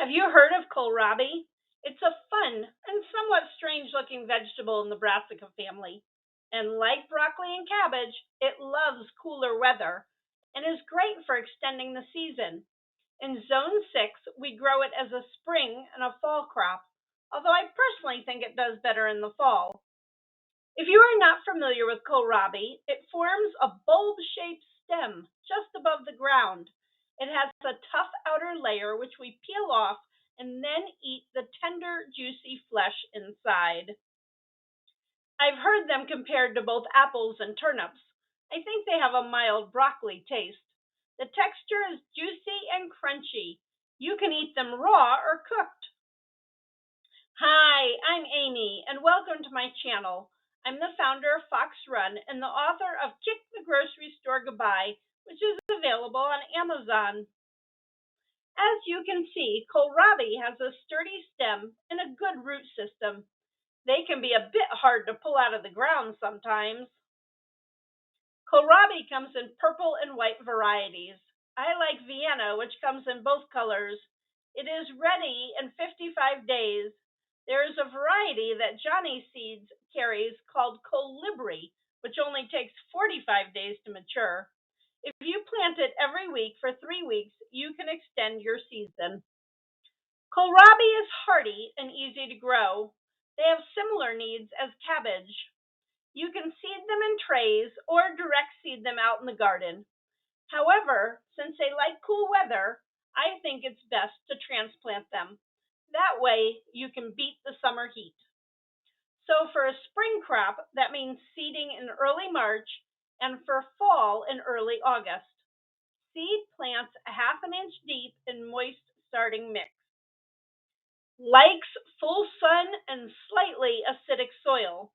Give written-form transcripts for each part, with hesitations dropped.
Have you heard of kohlrabi? It's a fun and somewhat strange looking vegetable in the Brassica family. And like broccoli and cabbage, it loves cooler weather and is great for extending the season. In Zone 6, we grow it as a spring and a fall crop, although I personally think it does better in the fall. If you are not familiar with kohlrabi, it forms a bulb-shaped stem just above the ground. It has a tough outer layer which we peel off and then eat the tender, juicy flesh inside. I've heard them compared to both apples and turnips. I think they have a mild broccoli taste. The texture is juicy and crunchy. You can eat them raw or cooked. Hi, I'm Amy, and welcome to my channel. I'm the founder of Fox Run and the author of Kick the Grocery Store Goodbye, which is available on Amazon. As you can see, kohlrabi has a sturdy stem and a good root system. They can be a bit hard to pull out of the ground sometimes. Kohlrabi comes in purple and white varieties. I like Vienna, which comes in both colors. It is ready in 55 days. There is a variety that Johnny Seeds carries called Kohlrabi, which only takes 45 days to mature. If you plant it every week for 3 weeks, you can extend your season. Kohlrabi is hardy and easy to grow. They have similar needs as cabbage. You can seed them in trays or direct seed them out in the garden. However, since they like cool weather, I think it's best to transplant them. That way you can beat the summer heat. So for a spring crop, that means seeding in early March, and for fall in early August. Seed plants a half an inch deep in moist starting mix. Likes full sun and slightly acidic soil.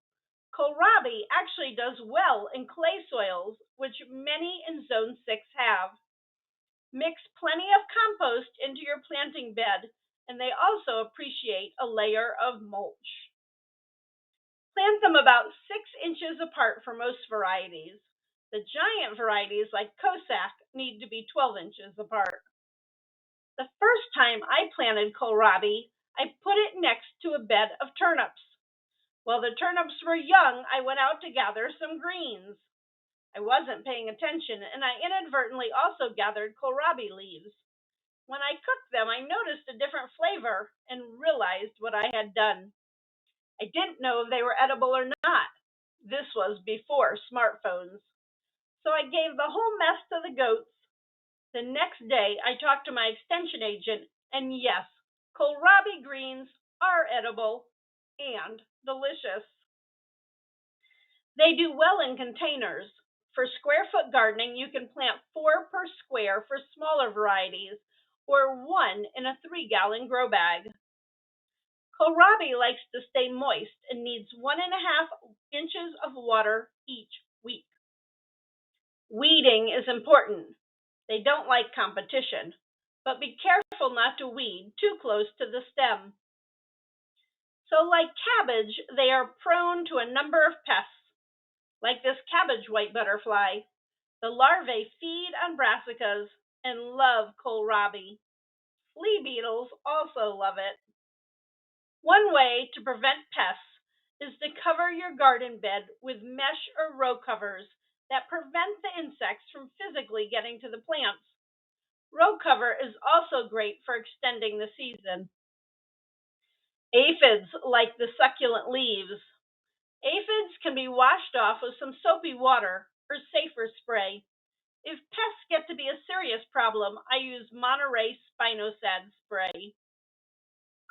Kohlrabi actually does well in clay soils, which many in Zone 6 have. Mix plenty of compost into your planting bed, and they also appreciate a layer of mulch. Plant them about 6 inches apart for most varieties. The giant varieties like Cossack need to be 12 inches apart. The first time I planted kohlrabi, I put it next to a bed of turnips. While the turnips were young, I went out to gather some greens. I wasn't paying attention, and I inadvertently also gathered kohlrabi leaves. When I cooked them, I noticed a different flavor and realized what I had done. I didn't know if they were edible or not. This was before smartphones. So I gave the whole mess to the goats. The next day, I talked to my extension agent, and yes, kohlrabi greens are edible and delicious. They do well in containers. For square foot gardening, you can plant 4 per square for smaller varieties or 1 in a 3-gallon grow bag. Kohlrabi likes to stay moist and needs 1.5 inches of water each week. Weeding is important. They don't like competition, but be careful not to weed too close to the stem. So like cabbage, they are prone to a number of pests, like this cabbage white butterfly. The larvae feed on brassicas and love kohlrabi. Flea beetles also love it. One way to prevent pests is to cover your garden bed with mesh or row covers that prevent the insects from physically getting to the plants. Row cover is also great for extending the season. Aphids like the succulent leaves. Aphids can be washed off with some soapy water or safer spray. If pests get to be a serious problem, I use Monterey spinosad spray.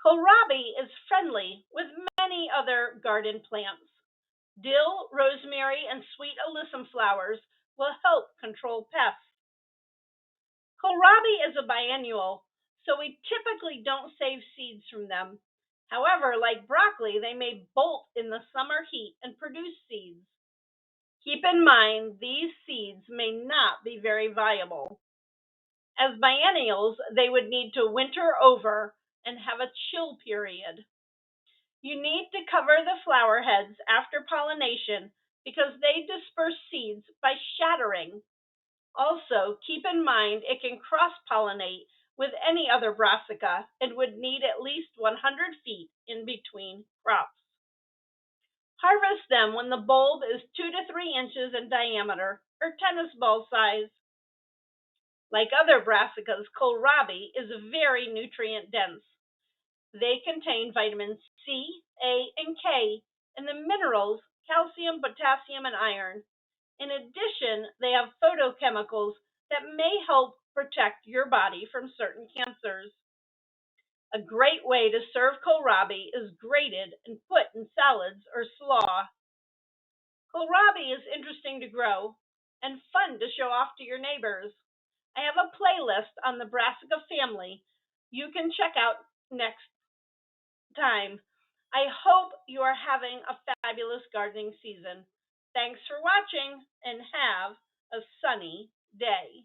Kohlrabi is friendly with many other garden plants. Dill, rosemary, and sweet alyssum flowers will help control pests. Kohlrabi is a biennial, so we typically don't save seeds from them. However, like broccoli, they may bolt in the summer heat and produce seeds. Keep in mind, these seeds may not be very viable. As biennials, they would need to winter over and have a chill period. You need to cover the flower heads after pollination because they disperse seeds by shattering. Also, keep in mind it can cross-pollinate with any other brassica and would need at least 100 feet in between crops. Harvest them when the bulb is 2 to 3 inches in diameter or tennis ball size. Like other brassicas, kohlrabi is very nutrient dense. They contain vitamins C, A, and K, and the minerals calcium, potassium, and iron. In addition, they have phytochemicals that may help protect your body from certain cancers. A great way to serve kohlrabi is grated and put in salads or slaw. Kohlrabi is interesting to grow and fun to show off to your neighbors. I have a playlist on the Brassica family you can check out next time. I hope you are having a fabulous gardening season. Thanks for watching and have a sunny day.